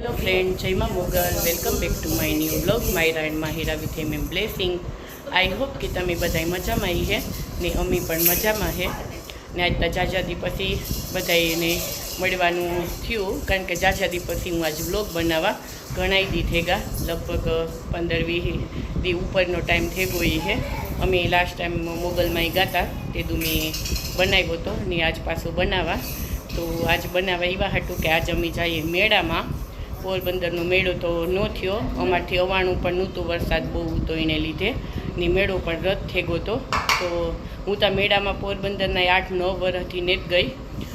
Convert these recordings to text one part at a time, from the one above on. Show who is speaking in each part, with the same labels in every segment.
Speaker 1: Hello friend, जय माँ Mogal. Welcome back to my new blog Myra and Mahira with M M blessing. I hope कि तमे बधाई मजामां है ने अमी पण मजामां है ने आज जाजा दी पछी बधाईने मळवानुं थयुं कारण के जाजा दी पछी हूँ आज ब्लॉग बनावा घणाई दी थेगा लगभग 15-20 दी उपरनो टाइम थई गई है। अमे लास्ट टाइम मोगल में गया तेदू मैं बनाव्यो तो ने आज पाछो बनावा तो आज बनावा एवा हटू कि आज अमी जाइए मेड़ा में। पोरबंदरनो मेळो तो न थयो, अमारथी अवाणुं पण नहोतुं, वरसाद बहु तो एने लीधे ने मेळो पण रद थई गयो तो हूँ तो मेळामां पोरबंदરના 8-9 वर्षथी नेत गई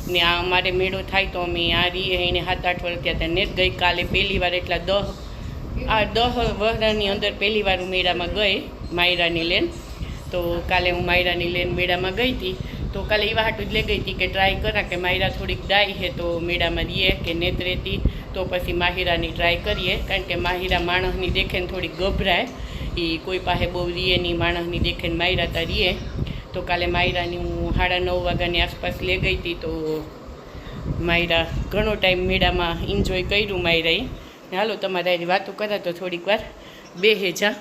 Speaker 1: ने आ अमारे मेळो थाय तो अमे आ रहीए एने 7-8 वर्ष थया त्यां नेत गई। काले पहली वार एटला 10 वर्षनी अंदर पहली वार हूँ मेळामां गई मायरानी लेन। तो काले हूँ मायरानी लेन मेळामां गई थी तो काले एवा हाटू ज ले गई थी कि ट्राय करा कि मायरा थोड़ी डाई है तो मेळामां रहीए कि नेत रहती तो पछी माहिरानी ट्राय करिए कारण के माहिरा माणसनी देखे ने थोड़ी गभराय ई कोई पासे बहु रहीए नहीं, माणसनी देखे ने मायरा तो रहीए। तो काले मायरानी हूँ 9:30 वाग्यानी आसपास ले गई थी तो मायरा घणो टाइम मेळामां एन्जॉय कर्युं मायराए। हालो तमारे वातो करा तो थोड़ीक वार बेहे जा।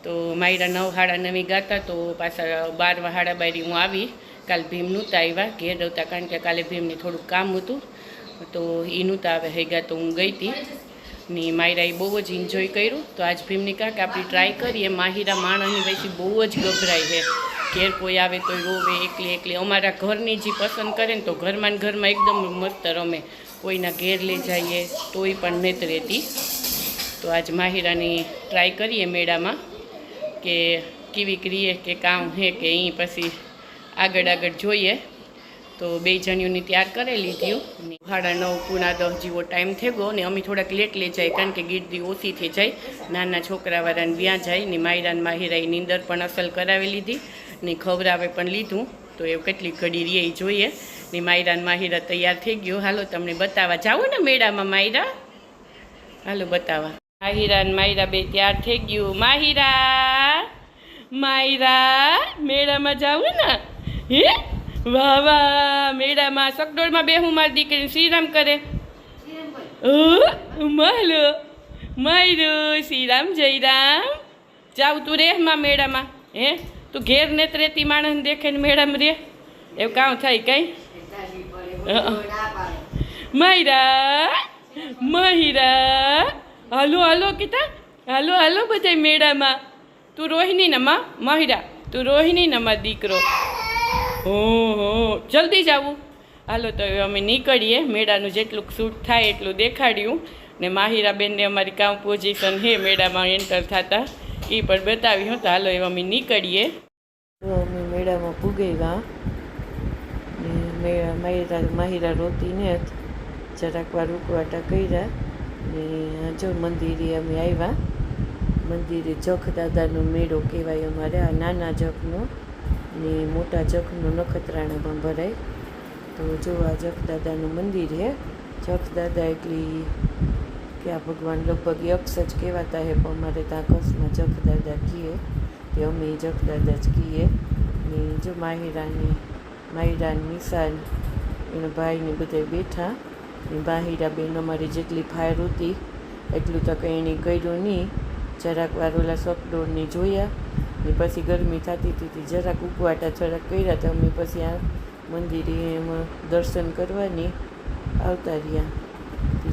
Speaker 1: तो मायरा 9:30 गाता तो पाछा 12:30 हूँ आवी। काल भीम नहोता आव्या, घेर होता कारण के काले भीमने थोड़ुं काम हतुं तो ई नहोता आव्या हेगा तो हूँ गई थी ने मायराए बहु ज एन्जॉय कर्युं। तो आज भीमने कहा कि आपणे ट्राय करिए। माहिरा माणसनी वयसी बहु ज गभराय है, घेर कोई आवे तो रोवे एकली एकली। अमारा घरनी जी पसंद करे तो घरमां ने घरमां एकदम मस्त रमे, कोईना घेर लई जाइए तोय पण नेत रहेती। तो आज माहिरानी ट्राय करिए मेळामां के केवी क्रिए के काम है कि अहीं पछी आगळ आगळ जोईए। तो बे जणियोनी तैयार करे लीध्युं। 9:30-9:10 जेवो टाइम थई गयो ने अमी थोड़ाक लेट लई जाए कारण के गिरदी ओછી थई जाए, नाना छोकरावाळाने व्या जाए ने मायरा ने माहिराए नींदर पण असल करावी लीधी ने खवरावे पण लीधुं। तो ए केटली घड़ी रहे ए जोईए ने मायरा ने माहिरा तैयार थई गयो। हालो तमने बतावा जावो ने मेळामां मायरा, हालो बतावा। माहिरा ने मायरा बे तैयार थई गयो। माहिरा मायरा मेळामां जावो ने हे वाह वाह मेळामां सकडोळमां बेहूं मारी दीकरी श्रीराम करे मालो मायरो श्रीराम जयराम जाव तू रेह मां मेळामां हे तू घेर नेत रेती माणसने देखे ने मेळामां रे एवुं कां थाय कांई मायरा माहिरा हालो हालो कीता हालो हालो बधाय मेळामां। तू रोहिणी ने मां माहिरा तू रोहिणी ने मां दीकरो ओहो जल्दी जावू। हालो तो अमे निकळीए मेळानुं जेटલું शूट थाय એટલું देखाड्યું ने माहिरा बेन ने अमारी कां पोजिशन है मेळामां एंटर थता ई पण बताव्युं। तो हालो अमे निकळीए। तो अमे मेळामां पुगाव्या ने माहिरा रोती ने જરાક વાર ઉકવાટા કર્યા ને જો મંદિરે અમે આવ્યા। મંદિરે જખ દાદાનો મેળો કહેવાય અમારે, આ નાના જખનો ने मोटा जखनो नखत्राणामां भराय। तो जो आ जख दादानुं मंदिर है, जख दादा एटली क्या भगवान लगभग यक्ष ज कहेवाता है पण अमारे त्यां कच्छमां जख दादा कहे ते अमे जख दादा ज कहीए। ने जो मायरा निशान एना भाई ने बधाय बेठा ने माहिरा बेन अमारी जेटली फायर होती एटલું तो कंई एणे कर्युं नहीं, જરાક વાર ओला सकडोळने जोया ने पछी गरमी थती थी જરાક उकवाटा थोड़ा कर्या तो अमे पछी आ मंदिरे दर्शन करवानी आवता रह्या।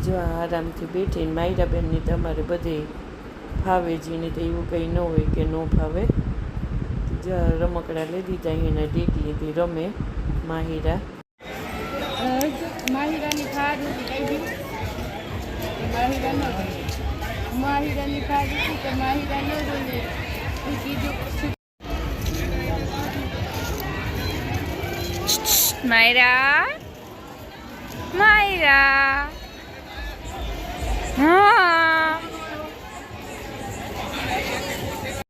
Speaker 1: जो आरामथी बेठी मायरा बेनने तो अमारे बधे फावे जीने तो एवुं कंई न होय कि न फावे। जो रमकड़ा लई दीधा एना डेकलीथी रमे माहिरा। माहिरानी फार होती कई माहिरानी फार होती तो माहिरा न रोले
Speaker 2: मायरा मायरा हाँ